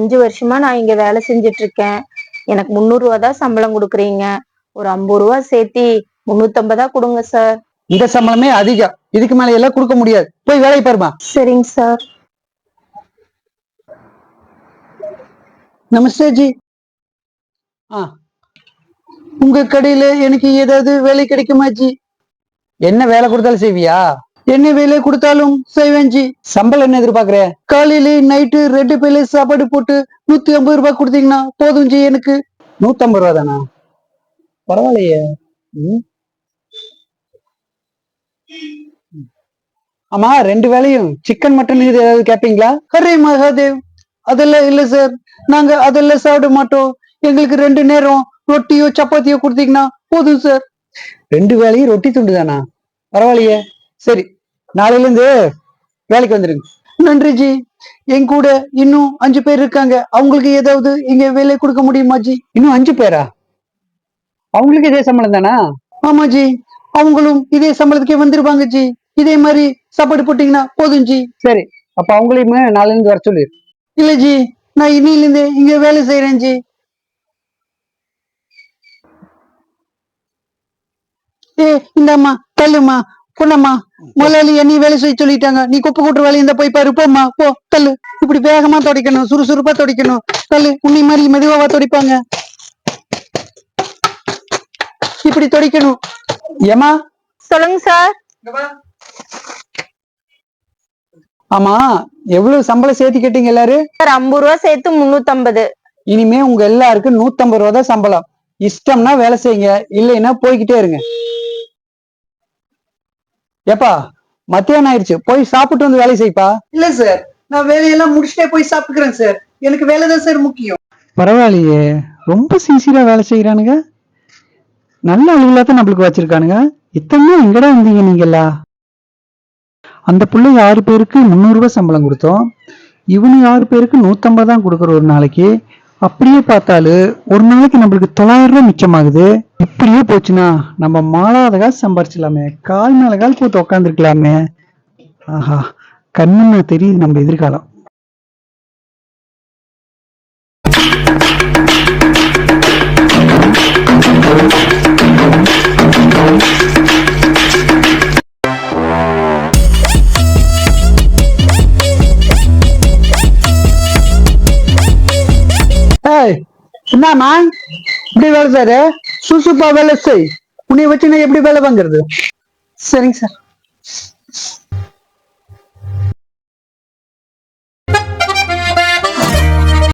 5 வருஷமா நான் இங்க வேலை செஞ்சுட்டு இருக்கேன். எனக்கு 300 ரூபா தான் சம்பளம் கொடுக்குறீங்க. ஒரு 50 ரூபா சேர்த்தி 350 கொடுங்க சார். இந்த சம்பளமே அதிகம், இதுக்கு மேல எல்லாம் கொடுக்க முடியாது. போய் வேலையை பாருமா. சரிங்க சார். நமஸ்தே ஜி. உங்க கடையில எனக்கு ஏதாவது வேலை கிடைக்குமா ஜி? என்ன வேலை கொடுத்தாலும் செய்வியா? என்ன வேலை கொடுத்தாலும் செய்வேன் ஜி. சம்பளம் என்ன எதிர்பார்க்கற? காலையில நைட்டு 2 பேர்ல சாப்பாடு போட்டு 150 ரூபாய் கொடுத்தீங்கன்னா போதும் ஜி. எனக்கு 150 ரூபா தானா? பரவாயில்லையே. ஆமா, 2 வேலையும் சிக்கன் மட்டன் இது ஏதாவது கேட்பீங்களா? ஹரே மகாதேவ், அதெல்லாம் இல்ல சார். நாங்க அதெல்லாம் சாப்பிட மாட்டோம். எங்களுக்கு 2 நேரம் ரொட்டியோ சப்பாத்தியோ கொடுத்தீங்கன்னா போதும் சார். 2 வேலையும் ரொட்டி துண்டு தானா? பரவாயில்லையே. சரி, நாளையில இருந்து வேலைக்கு வந்துருங்க. நன்றி ஜி. என் கூட இன்னும் 5 பேர் இருக்காங்க. அவங்களுக்கு ஏதாவது இங்க வேலை கொடுக்க முடியுமா ஜி? இன்னும் 5 பேரா? அவங்களுக்கு இதே சம்பளம் தானா? ஆமா ஜி, அவங்களும் இதே சம்பளத்துக்கே வந்துருவாங்க ஜி. இதே மாதிரி சாப்பாடு போட்டீங்கன்னா போதும் ஜி. சரி, அப்ப அவங்களையுமே நாளைல இருந்து வர சொல்லு. இல்ல ஜி, நான் இன்னில இருந்து இங்க வேலை செய்யறேன் ஜி. இந்தம்மா தள்ளுமா பொண்ணம்மா. முதலாளி என்னை வேலை செய்ய சொல்லிட்டாங்க. நீ குப்பை கூட்டுற வேலை இந்த போய் பாரு. போம்மா போ. தள்ளு. இப்படி வேகமா துடைக்கணும், சுறுசுறுப்பா துடைக்கணும். தள்ளு. உன்னை மாதிரி மெதுவாவா துடைப்பாங்க? இப்படி துடைக்கணும். ஏமா? சொல்லுங்க சார். ஆமா, எவ்வளவு சம்பளம் சேர்த்து கேட்டீங்க எல்லாரும்? சார் 50 ரூபா சேர்த்து 350. இனிமே உங்க எல்லாருக்கும் 150 ரூபா தான் சம்பளம். இஷ்டம்னா வேலை செய்யுங்க, இல்லைன்னா போய்கிட்டே இருங்க. ஏப்பா, மத்தியானம் ஆயிடுச்சு, போய் சாப்பிட்டு வந்து வேலை செய்ப்பா. இல்ல சார், நான் வேலையெல்லாம் முடிச்சுட்டே போய் சாப்பிட்டுக்கிறேன் சார். எனக்கு வேலை தான் சார் முக்கியம். பரவாயில்லையே, ரொம்ப சின்சியரா வேலை செய்யறானுங்க. நல்ல அலுவலகத்தை நம்மளுக்கு வச்சிருக்கானுங்க. இத்தனை எங்கடா இருந்தீங்க நீங்களா? அந்த பிள்ளை 6 பேருக்கு 300 ரூபாய் சம்பளம் கொடுத்தோம். இவனு 6 பேருக்கு 150 தான் கொடுக்குற ஒரு நாளைக்கு. அப்படியே பார்த்தாலும் ஒரு நாளைக்கு நம்மளுக்கு 900 ரூபாய் மிச்சமாகுது. இப்படியே போச்சுன்னா நம்ம மாளாத காசு சம்பாரிச்சிடலாமே. கால் மேல கால் போட்டு உக்காந்துருக்கலாமே. ஆஹா, கண்ணுன்னு தெரியுது நம்ம எதிர்காலம். என்னம்மா இப்படி வேலை செய்ற? சுசுப்பா வேலை செய். உன்னை வச்சு நான் எப்படி வேலை வாங்குறது? சரிங்க சார்.